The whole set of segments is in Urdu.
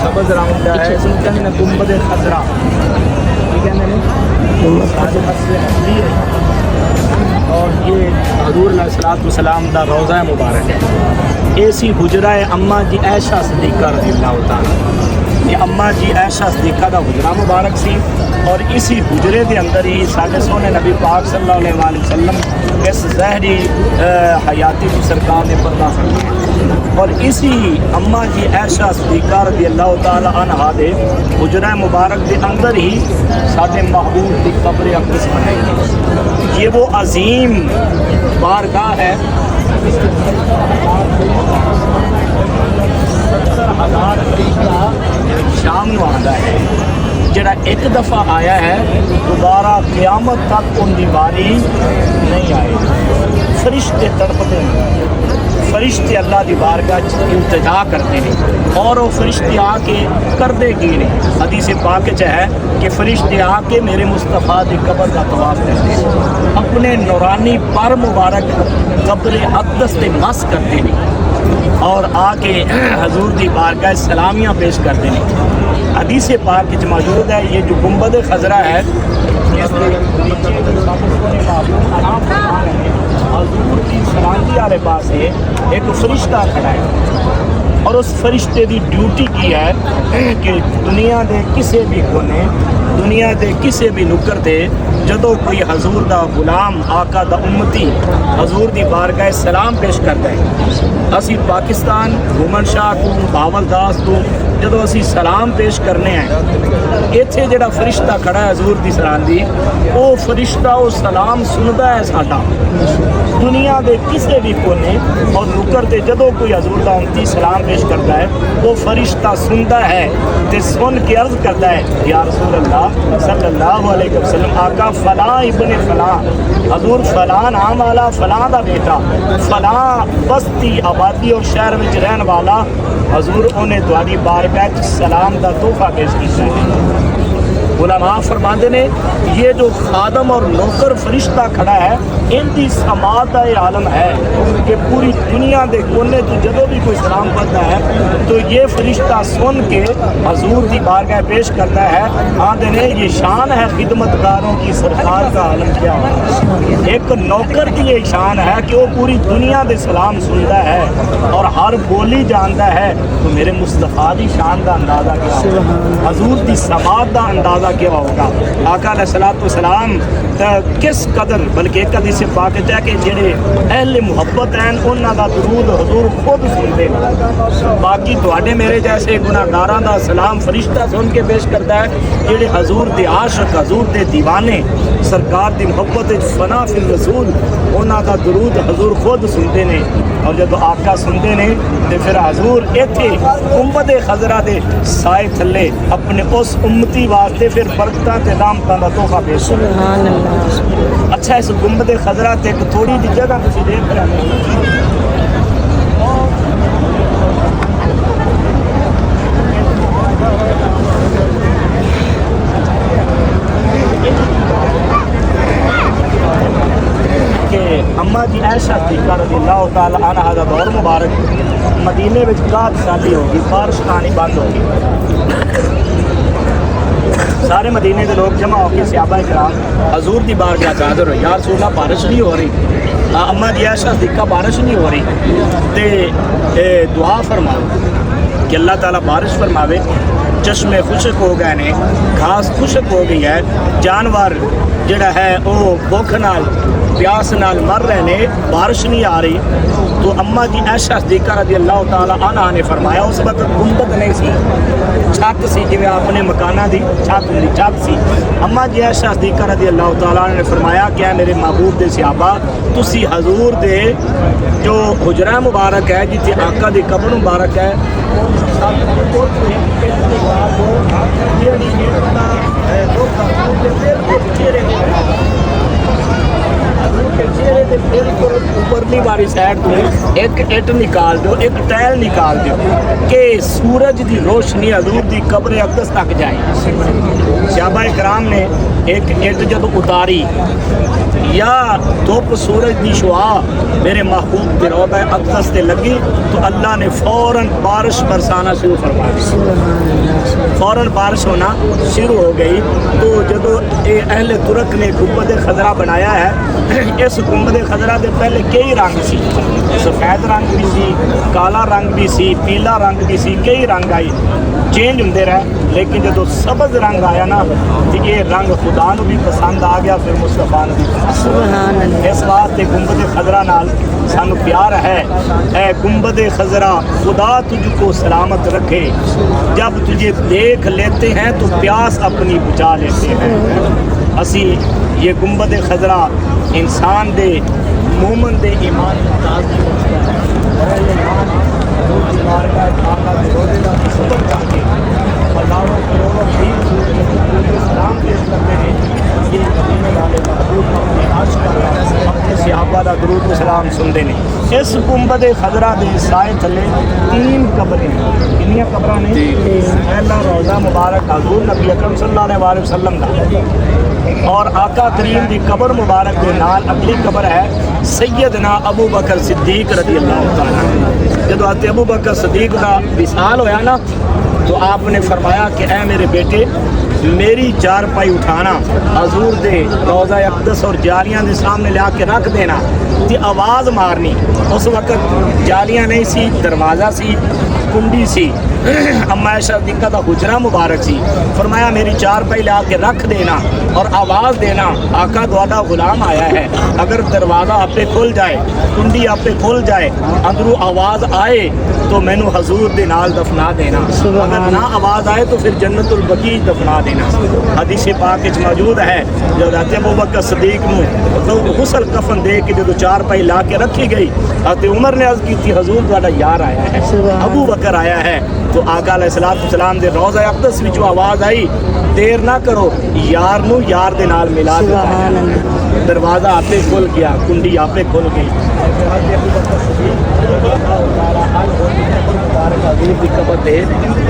سبز رنگ کا ہے، اس کو کہتے ہیں گنبد خضرا، یہ کہتے ہیں تاج اصل اصلی ہے، اور یہ حضور علیہ الصلوۃ والسلام دا روضہ مبارک ہے۔ ایسی حجرہ اماں جی عائشہ صدیقہ رضی اللہ تعالیٰ، یہ اماں جی عائشہ صدیقہ دا حجرہ مبارک سی، اور اسی حجرے دے اندر ہی ساڈے سونے نبی پاک صلی اللہ علیہ وآلہ وسلم اس ظاہری حیاتی کی سرکار نے پردہ فرمایا، اور اسی اماں جی عائشہ صدیقہ رضی اللہ تعالی عنہا دے حجرہ مبارک دے اندر ہی ساڈے محبوب کی قبر اقدس بنائی گئی۔ یہ وہ عظیم بارگاہ ہے، 70,000 فرشتہ شام نو آتا ہے، جڑا ایک دفعہ آیا ہے دوبارہ قیامت تک ان دی باری نہیں آئے۔ فرشتے تڑپتے ہیں، فرشتے اللہ دی بارگاہ التجا کرتے ہیں، اور وہ فرشتے آ کے کردے کی نہیں۔ حدیث پاک چ ہے کہ فرشتے آ کے میرے مصطفیٰ دی قبر کا طواف کرتے ہیں، اپنے نورانی پر مبارک قبر اقدس تے مس کرتے ہیں، اور آ کے حضور دی بارگاہ سلامیاں پیش کرتے ہیں۔ حدیث پاک وچ موجود ہے یہ جو گنبد خضرا ہے، اس کے نیچے حضور کی سلامتی والے پاس ایک فرشتہ کھڑا ہے، اور اس فرشتے دی ڈیوٹی کی ہے کہ دنیا دے کسے بھی کونے، دنیا دے کسے بھی نکر دے، جدو کوئی حضور دا غلام آقا دا امتی حضور دی بارگاہ سلام پیش کرتا ہے، اسی پاکستان گھومن شاہ کو باول داس کو جدو اسی سلام پیش کرنے ہیں، ایتھے جڑا فرشتہ کھڑا ہے حضور دی سلام دی، وہ فرشتہ وہ سلام سندا ہے ساڈا دنیا دے کسے بھی کونے اور نکر دے، جدو کوئی حضور دا امتی سلام پیش کرتا ہے وہ فرشتہ سنتا ہے تے سن کے عرض کرتا ہے یا رسول اللہ صلی اللہ علیہ وسلم، آقا فلاں ابن فلاں، حضور فلاں نام والا، فلاں دا بیٹا، فلاں بستی آبادی اور شہر وچ رہن والا حضور انہیں تہاڈی بارگاہ سلام دا تحفہ پیش کیتا ہے۔ علماء فرماندے نے یہ جو خادم اور نوکر فرشتہ کھڑا ہے، ان کی سماعت کا یہ عالم ہے کہ پوری دنیا دے کونے تو جدو بھی کوئی سلام پڑھتا ہے تو یہ فرشتہ سن کے حضور کی بارگاہ پیش کرتا ہے۔ آندے نے یہ شان ہے خدمت گاروں کی سرکار کا عالم کیا ہے۔ ایک نوکر کی یہ شان ہے کہ وہ پوری دنیا دے سلام سنتا ہے اور ہر بولی جانتا ہے، تو میرے مصطفیٰ دی شان کا اندازہ کیا ہوگا، حضور کی سماعت کا اندازہ کیا ہوگا۔ آقا علیہ الصلوۃ والسلام کس قدر، بلکہ ایک حدیث پاک ہے کہ جڑے اہل محبت ہیں انہاں دا درود حضور خود سنتے ہیں، باقی تواڈے میرے جیسے گناہگاراں دا سلام فرشتہ سن کے پیش کرتا ہے۔ جڑے حضور دے عاشق، حضور دے دیوانے، سرکار دی محبت فنا فی الرسول، انہاں دا درود حضور خود سنتے ہیں، اور جب آقا سنتے ہیں تو پھر حضور ایتھے گنبد خضرا دے سائے تھلے اپنے اس امتی واسطے پھر برکتاں تے رحمتاں دا تحفہ پیش کرتے ہیں۔ اچھا، اس گنبد خضرا تے ایک تھوڑی جی جگہ تسی دیکھ رہے ہیں، کہ اماں جی عائشہ صدیقہ رضی اللہ تعالی عنہا دا دور مبارک مدینے وچ 61 سالی ہو گئی، بارش کہانی بند ہو گئی، سارے مدینے کے لوگ جمع ہو کے صحابہ کرام حضور دی بارگاہ حاضر ہوئے، یا رسول اللہ بارش نہیں ہو رہی، اماں جی عائشہ صدیقہ بارش نہیں ہو رہی، تے دعا فرماؤ کہ اللہ تعالیٰ بارش فرماوے، چشمے خشک ہو گئے نے، گھاس خشک ہو گئی ہے، جانور جڑا ہے وہ بھوک نال پیاس نال مر رہے نے، بارش نہیں آ رہی۔ تو اماں جی عائشہ صدیقہ رضی اللہ تعالی عنہا نے فرمایا، اس وقت گنبد نہیں سی، چھت سی، جی اپنے مکانہ دی چھت ہوندی، چھت سی۔ اماں جی عائشہ صدیقہ رضی اللہ تعالی عنہ نے فرمایا کہ اے میرے محبوب دے صحابہ، تسی حضور دے جو حجرہ مبارک ہے جتھے آقا دی قبر مبارک ہے، اوپرلی والی سائڈ تو ایک اٹ نکال دو، ایک ٹائل نکال دو کہ سورج دی روشنی حضور دی قبر اقدس تک جائے۔ صحابہ کرام نے ایک اٹ جب اتاری یا دھوپ سورج دی شعاع میرے محبوب کے روضہ اقدس تے لگی تو اللہ نے فوراً بارش برسانا شروع فرما دی، فوراً بارش ہونا شروع ہو گئی۔ تو جدو اہل ترک نے گنبد خضرا بنایا ہے، اس گنبد خضرا دے پہلے کئی رنگ سی، سفید رنگ بھی سی، کالا رنگ بھی سی، پیلا رنگ بھی سی، کئی رنگ آئی چینج ہوندے رہے، لیکن جدو سبز رنگ آیا نا تو یہ رنگ خدا نو بھی پسند آ گیا، پھر مصطفیٰ نو بھی پسند۔ اس واسطے گنبد خضرا نال سانو پیار ہے۔ اے گنبد خضرا خدا تجھ کو سلامت رکھے، جب تجھے دیکھ لیتے ہیں تو پیاس اپنی بجھا لیتے ہیں۔ اسی یہ گنبد خضرا انسان دے مومن دے ایمان کی تازگی ہوتا ہے، اور یہ ایمان حضور کی بارگاہ آقا دے روضے دا صبر کر کے ہزاروں کروڑوں دین سلام پیش کرتے ہیں۔ یہ مدینے والے محبوب اپنے عاشق اپنے صحابہ دا درود و سلام سنتے ہیں۔ اس گنبد خضرا دے سائے تھلے 3 قبریں، کنیاں قبراں نے؟ پہلا روضہ مبارک حضور نبی اکرم صلی اللہ علیہ وسلم دا، اور آقا کریم دی قبر مبارک دے نال اگلی قبر ہے سیدنا ابو بکر صدیق رضی اللہ تعالیٰ۔ جب حضرت ابو بکر صدیق کا وصال ہویا نا تو آپ نے فرمایا کہ اے میرے بیٹے میری چارپائی اٹھانا، حضور دے روضہ اقدس اور جالیاں دے سامنے لے کے رکھ دینا تے آواز مارنی۔ اس وقت جالیاں نہیں سی، دروازہ سی، کنڈی سی، اما عائشہ صدیقہ دا حجرہ مبارک سی۔ فرمایا میری چارپائی لے کے رکھ دینا اور آواز دینا، آقا دعا غلام آیا ہے، اگر دروازہ آپ پہ کھل جائے، کنڈی آپ پہ کھل جائے، اندروں آواز آئے تو میں نو حضور دے نال دفنا دینا، اگر نہ آواز آئے تو پھر جنت البقیع دفنا دینا۔ حدیث پاک وچ موجود ہے جب حضرت ابو بکر صدیق نو غسل کفن دے کے جدو چارپائی لا کے رکھی گئی، حضرت عمر نے عرض کی تھی حضور تہاڈا یار آیا ہے، ابو بکر آیا ہے۔ تو آقا علیہ السلام دے روضہ اقدس وچ آواز آئی دیر نہ کرو، یار نو یار دے نال ملا دیتا۔ دروازہ آپ پہ کھل گیا، کنڈی آپ پہ کھل گئی۔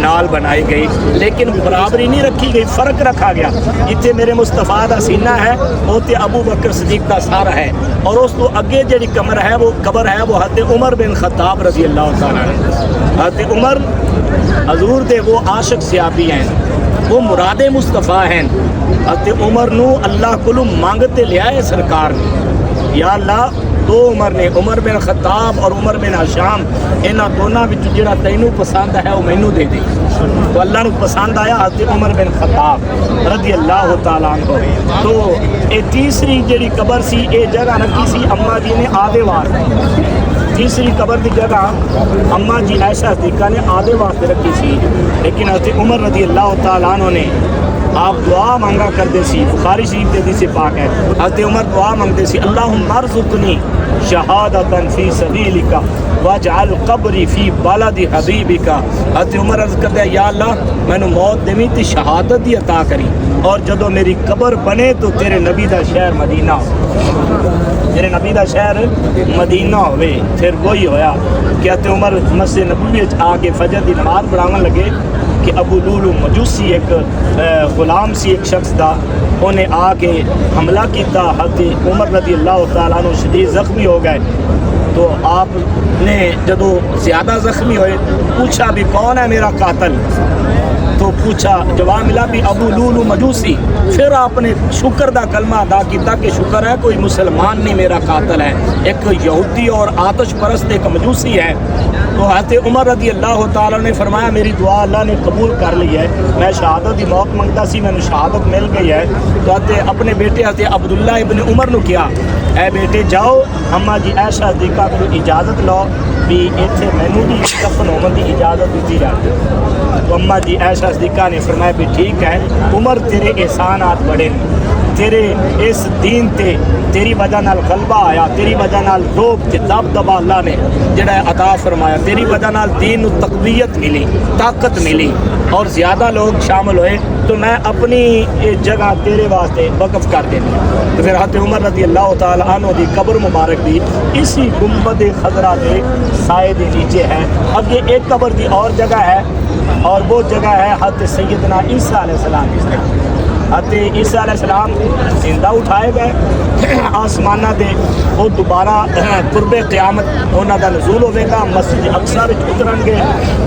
نال بنائی گئی لیکن برابری نہیں رکھی گئی، فرق رکھا گیا۔ جتنے میرے مصطفیٰ دا سینہ ہے اوتے ابو بکر صدیق دا سارا ہے، اور اس تو اگے جڑی قبر ہے وہ حضرت عمر بن خطاب رضی اللہ تعالیٰ عنہ۔ حضرت عمر حضور دے وہ عاشق صحابی ہیں، وہ مراد مصطفیٰ ہیں۔ حضرت عمر نو اللہ کولو مانگتے لیا ہے سرکار نے، یا اللہ دو عمر نے، عمر بن خطاب اور عمر بن ہشام، انہاں دونوں وچ جڑا تینوں پسند ہے وہ مینوں دے دے۔ تو اللہ نو پسند آیا حضرت عمر بن خطاب رضی اللہ تعالیٰ عنہ۔ تو یہ تیسری جڑی قبر سی یہ جگہ رکھی سی اماں جی نے آدھے واسطے، تیسری قبر دی جگہ اماں جی عائشہ صدیقہ نے آدھے واسطے رکھی سی، لیکن حضرت عمر رضی اللہ تعالیٰ عنہ نے آپ دعا مانگا کرتے سی، بخاری شریف کے حدیث پاک ہے، حضرت عمر دعا مانگتے سی اللہم ارزقنی شہادتا فی سبیلک واجعل قبری فی بلد حبیبک۔ حضرت عمر عرض کرتے ہیں یا اللہ میں نو موت دیویں تے شہادت دی عطا کری، اور جدو میری قبر بنے تو تیرے نبی دا شہر مدینہ ہو، تیرے نبی دا شہر مدینہ ہوئے۔ پھر وہی ہویا کہ حضرت عمر مسجد نبوی آ کے فجر دی نماز پڑھاون لگے کہ ابو لولو مجوسی ایک غلام سی ایک شخص دا، انہیں آ کے حملہ کیتا، حضرت عمر رضی اللہ تعالیٰ عنہ شدید زخمی ہو گئے۔ تو آپ نے جدو زیادہ زخمی ہوئے پوچھا بھی کون ہے میرا قاتل، تو پوچھا جواب ملا بھی ابو لولو مجوسی۔ پھر آپ نے شکر دا کلمہ ادا کیتا کہ شکر ہے کوئی مسلمان نہیں میرا قاتل ہے، ایک یہودی اور آتش پرست ایک مجوسی ہے۔ تو حضرت عمر رضی اللہ تعالیٰ نے فرمایا میری دعا اللہ نے قبول کر لی ہے، میں شہادت دی موت منگتا سی، میں نے شہادت مل گئی ہے۔ تو حضرت اپنے بیٹے حضرت عبداللہ ابن عمر نو کیا اے بیٹے جاؤ اماں جی عائشہ صدیقہ کو اجازت لو بھی ایتھے مینوں بھی دفن ہونے دی اجازت دیتی جاتی۔ تو اماں جی عائشہ صدیقہ نے فرمایا بھی ٹھیک ہے عمر تیرے احسانات بڑے، تیرے اس دین تے تیری وجہ نال غلبہ آیا، تیری وجہ نال روب تے دبدبا اللہ نے جڑا عطا فرمایا، تیری وجہ نال دین نو تقویت ملی، طاقت ملی، اور زیادہ لوگ شامل ہوئے، تو میں اپنی جگہ تیرے واسطے وقف کر دینی۔ تو پھر حضرت عمر رضی اللہ تعالیٰ عنہ دی قبر مبارک بھی اسی گنبد خضرا دے سائے دے نیچے ہے۔ اب یہ ایک قبر دی اور جگہ ہے، اور وہ جگہ ہے حضرت سیدنا عیسیٰ علیہ السلام کی۔ حضرت عیسیٰ علیہ السلام زندہ اٹھائے گئے آسمانہ دے وہ دوبارہ قرب قیامت انہاں دا نزول ہوگا، مسجد اقصی وچ اترن گے،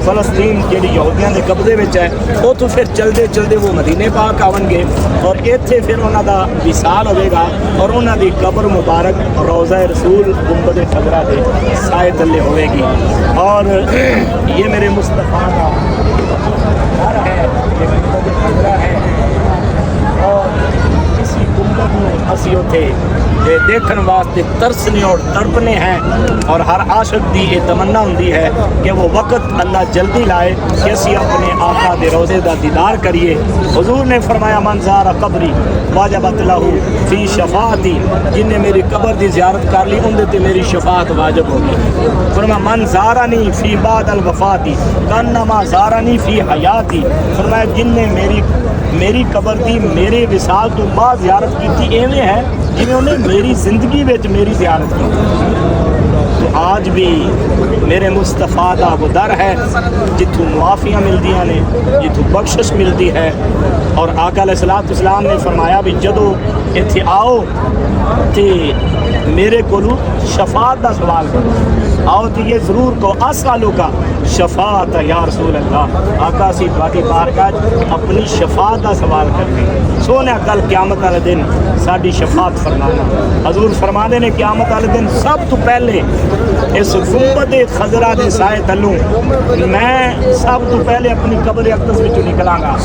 فلسطین جہی یہودیاں دے قبضے وچ ہے، وہ تو پھر چلدے چلدے وہ مدینے پاک آون گے، اور ایتھے پھر انہاں دا وصال ہوگا، اور انہاں دی قبر مبارک روضہ رسول گنبد خضرا دے سائے تلے ہوئے گی۔ اور یہ میرے مصطفیٰ کا گھر ہے، یہ گنبد خضرا ہے، اور اسی گنبد میں اسی اتھے دیکھن واسطے ترسنے اور تڑپنے ہیں، اور ہر عاشق دی یہ تمنا ہوندی ہے کہ وہ وقت اللہ جلدی لائے کہ اسی اپنے آقا دے روزے دا دیدار کریے۔ حضور نے فرمایا من زار قبری واجبت لہ فی شفاعتی، جن نے میری قبر دی زیارت کر لی ان دے تے میری شفاعت واجب ہوگی۔ فرمایا من زارنی فی بعد الوفاتی کانما زارنی فی حیاتی، فرمایا جن نے میری قبر دی میرے وصال تو بعد زیارت کی تھی، ایویں ہے جنہیں انہیں میری زندگی وچ میری زیارت کی۔ تو آج بھی میرے مصطفیٰ دا وہ در ہے جتھوں معافیاں ملدیاں نے، جتھوں بخشش ملتی ہے۔ اور آقا علیہ الصلوۃ والسلام نے فرمایا بھی جدو اتھے آؤ تے میرے کولو شفاعت دا سوال کرو، آؤ تو یہ ضرور کو اسالو کا شفاعت یا رسول اللہ، آقا سی تواڈی بارگاہ اپنی شفاعت دا سوال کرتے سونے کل قیامت والے دن ساڈی شفاعت فرمانا۔ حضور فرمانے نے قیامت والے دن سب تو پہلے اس گنبد خضرا دے سائے تلوں میں سب تو پہلے اپنی قبر اقدس وچوں نکلاں گا،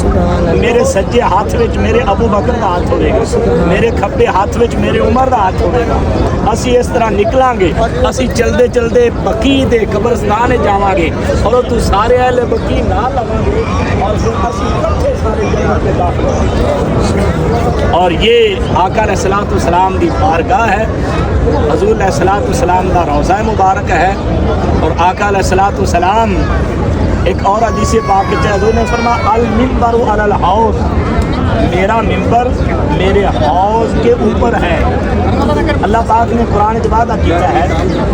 میرے سجے ہاتھ وچ میرے ابو بکر دا ہاتھ ہوے گا، میرے کھبے ہاتھ وچ میرے عمر دا ہاتھ ہوے گا، اسی اس طرح نکلاں گے، اسی چلدے چلدے بقیع دے قبرستان جاواں گے، اور تو سارے اہل بقیع نال لواں گے، اور پھر اسی کٹھے سارے جنت میں داخل ہوں گے۔ اور یہ آقا علیہ الصلوۃ والسلام دی بارگاہ ہے، حضور علیہ الصلوۃ والسلام دا روضہ مبارک ہے، اور آقا علیہ الصلوۃ والسلام ایک اور حدیث پاک میں حضور نے فرمایا المنبر علی الحوض، میرا ممبر میرے حوض کے اوپر ہے۔ اللہ پاک نے قرآن میں وعدہ کیا ہے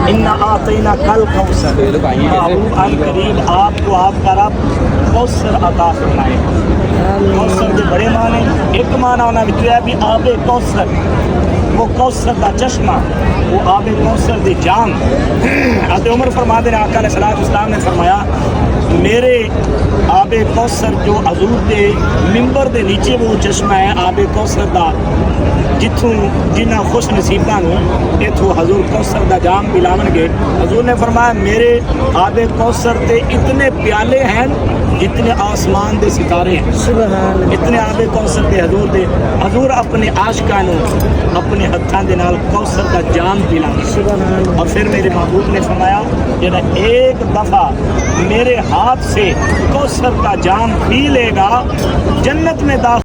انا اعطینا کل کوثر، محبوب ان قریب آپ کو آپ کا رب کوثر عطا فرمائے گا۔ کوثر کے بڑے معنی، ایک معنی انہوں نے کیا بھی آب کوثر، وہ کوثر دا چشمہ، وہ آب کوثر دی جام۔ حضرت عمر فرما دے آقا علیہ الصلوۃ والسلام نے فرمایا میرے آب کوثر جو حضور دے ممبر دے نیچے وہ چشمہ ہے آب کوثر دا، جتھوں جنہ خوش نصیباں نوں اتھوں حضور کوثر دا جام پلاون گے۔ حضور نے فرمایا میرے آب کوثر تے اتنے پیالے ہیں جتنے آسمان دے ستارے ہیں، اتنے آب کوثر دے حضور دے، حضور اپنے عاشقاں نوں اپنے ہتھاں دے نال کوثر دا جام پلاون گے۔ اور پھر میرے محبوب نے فرمایا جڑا ایک دفعہ میرے ہاتھ سے کوثر کا جام پی لے گا جنت میں داخل